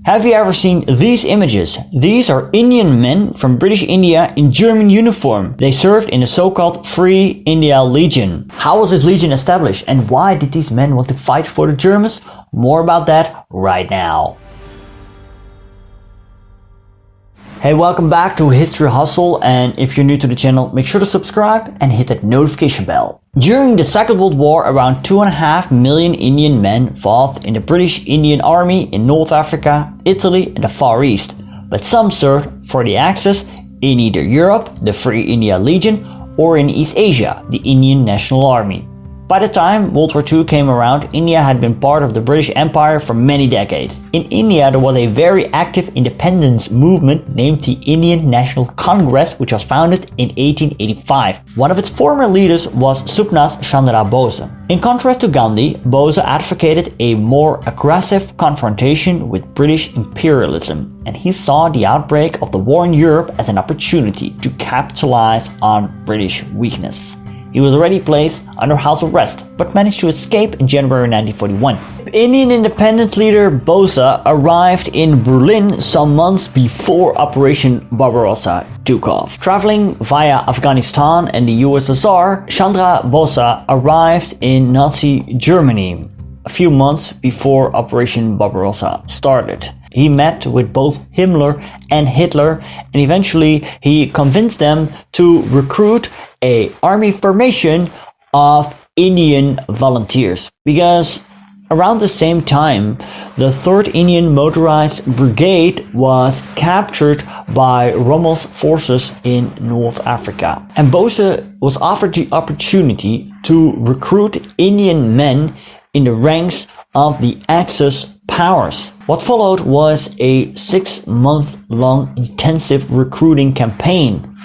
Have you ever seen these images? These are Indian men from British India in German uniform. They served in the so-called Freies Indien Legion. How was this legion established and why did these men want to fight for the Germans? More about that right now. Hey, welcome back to History Hustle, and if you're new to the channel, make sure to subscribe and hit that notification bell. During the Second World War, around 2.5 million Indian men fought in the British Indian Army in North Africa, Italy and the Far East, but some served for the Axis in either Europe, the Freies Indien Legion, or in East Asia, the Indian National Army. By the time World War II came around, India had been part of the British Empire for many decades. In India, there was a very active independence movement named the Indian National Congress, which was founded in 1885. One of its former leaders was Subhas Chandra Bose. In contrast to Gandhi, Bose advocated a more aggressive confrontation with British imperialism, and he saw the outbreak of the war in Europe as an opportunity to capitalize on British weakness. He was already placed under house arrest, but managed to escape in January 1941. Indian independence leader Bose arrived in Berlin some months before Operation Barbarossa took off. Traveling via Afghanistan and the USSR, Chandra Bose arrived in Nazi Germany a few months before Operation Barbarossa started. He met with both Himmler and Hitler, and eventually he convinced them to recruit an army formation of Indian volunteers. Because around the same time, the 3rd Indian Motorized Brigade was captured by Rommel's forces in North Africa. And Bose was offered the opportunity to recruit Indian men in the ranks of the Axis powers. What followed was a 6-month-long intensive recruiting campaign,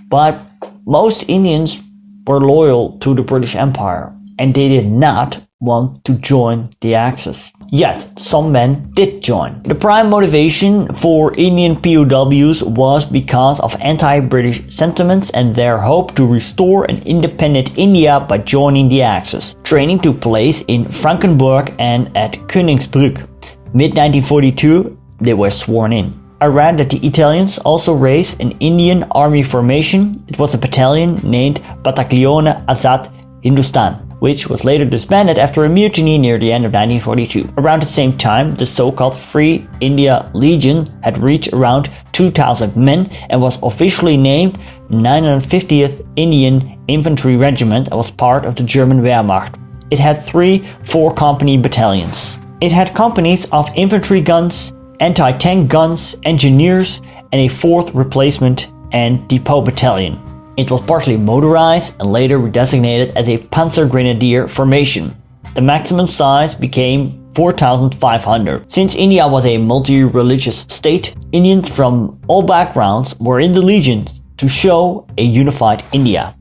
but most Indians were loyal to the British Empire and they did not want to join the Axis. Yet, some men did join. The prime motivation for Indian POWs was because of anti-British sentiments and their hope to restore an independent India by joining the Axis. Training took place in Frankenburg and at Königsbrück. Mid-1942, they were sworn in. I read that the Italians also raised an Indian army formation. It was a battalion named Battaglione Azad Hindustan, which was later disbanded after a mutiny near the end of 1942. Around the same time, the so-called Freies Indien Legion had reached around 2,000 men and was officially named 950th Indian Infantry Regiment and was part of the German Wehrmacht. It had 3 4-company battalions. It had companies of infantry guns, anti-tank guns, engineers, and a 4th replacement and depot battalion. It was partially motorized and later redesignated as a Panzer Grenadier formation. The maximum size became 4,500. Since India was a multi-religious state, Indians from all backgrounds were in the legion to show a unified India.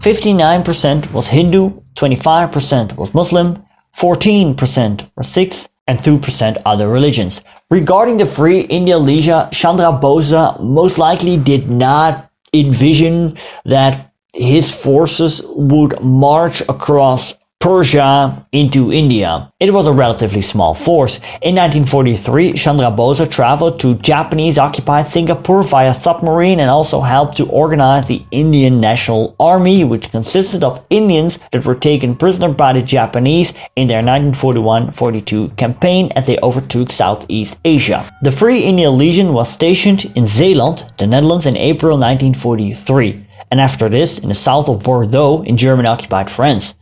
59% was Hindu, 25% was Muslim, 14% were Sikhs, and 2% other religions. Regarding the Freies Indien Legion, Chandra Bose most likely did not envision that his forces would march across Persia into India. It was a relatively small force. In 1943, Chandra Bose traveled to Japanese-occupied Singapore via submarine and also helped to organize the Indian National Army, which consisted of Indians that were taken prisoner by the Japanese in their 1941-42 campaign as they overtook Southeast Asia. The Freies Indien Legion was stationed in Zeeland, the Netherlands, in April 1943, and after this in the south of Bordeaux in German-occupied France,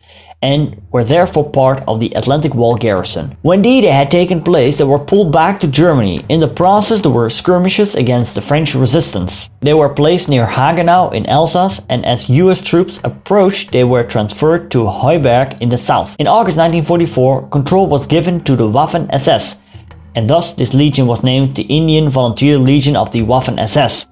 and were therefore part of the Atlantic Wall garrison. When D-Day had taken place, they were pulled back to Germany. In the process, there were skirmishes against the French resistance. They were placed near Hagenau in Alsace, and as US troops approached, they were transferred to Heuberg in the south. In August 1944, control was given to the waffen-ss, and thus this legion was named the Indian Volunteer Legion of the Waffen-ss.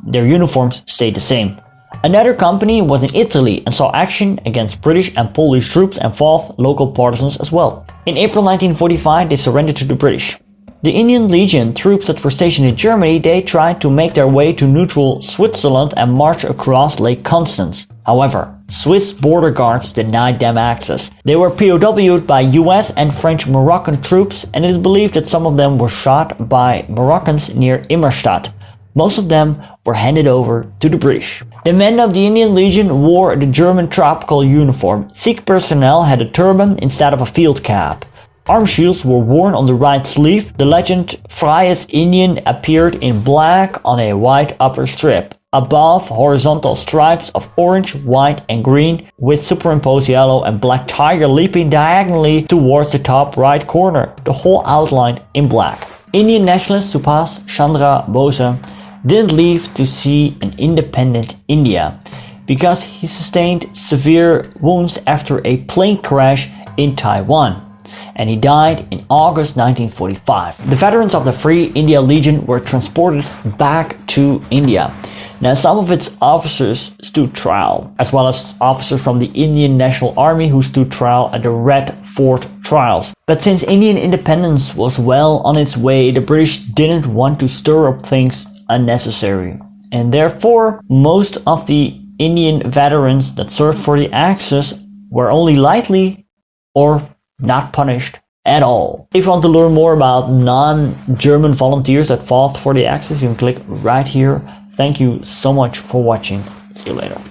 Their uniforms stayed the same. Another company was in Italy and saw action against British and Polish troops and fought local partisans as well. In April 1945, they surrendered to the British. The Indian Legion troops that were stationed in Germany, they tried to make their way to neutral Switzerland and march across Lake Constance. However, Swiss border guards denied them access. They were POW'd by US and French Moroccan troops, and it is believed that some of them were shot by Moroccans near Immerstadt. Most of them were handed over to the British. The men of the Indian Legion wore the German tropical uniform. Sikh personnel had a turban instead of a field cap. Arm shields were worn on the right sleeve. The legend Freies Indien appeared in black on a white upper strip. Above, horizontal stripes of orange, white and green with superimposed yellow and black tiger leaping diagonally towards the top right corner, the whole outline in black. Indian nationalist Subhas Chandra Bose didn't leave to see an independent India because he sustained severe wounds after a plane crash in Taiwan, and he died in August 1945. The veterans of the Free India Legion were transported back to India. Now, some of its officers stood trial, as well as officers from the Indian National Army who stood trial at the Red Fort trials. But since Indian independence was well on its way, the British didn't want to stir up things unnecessary. And therefore, most of the Indian veterans that served for the Axis were only lightly or not punished at all. If you want to learn more about non-German volunteers that fought for the Axis, you can click right here. Thank you so much for watching. See you later.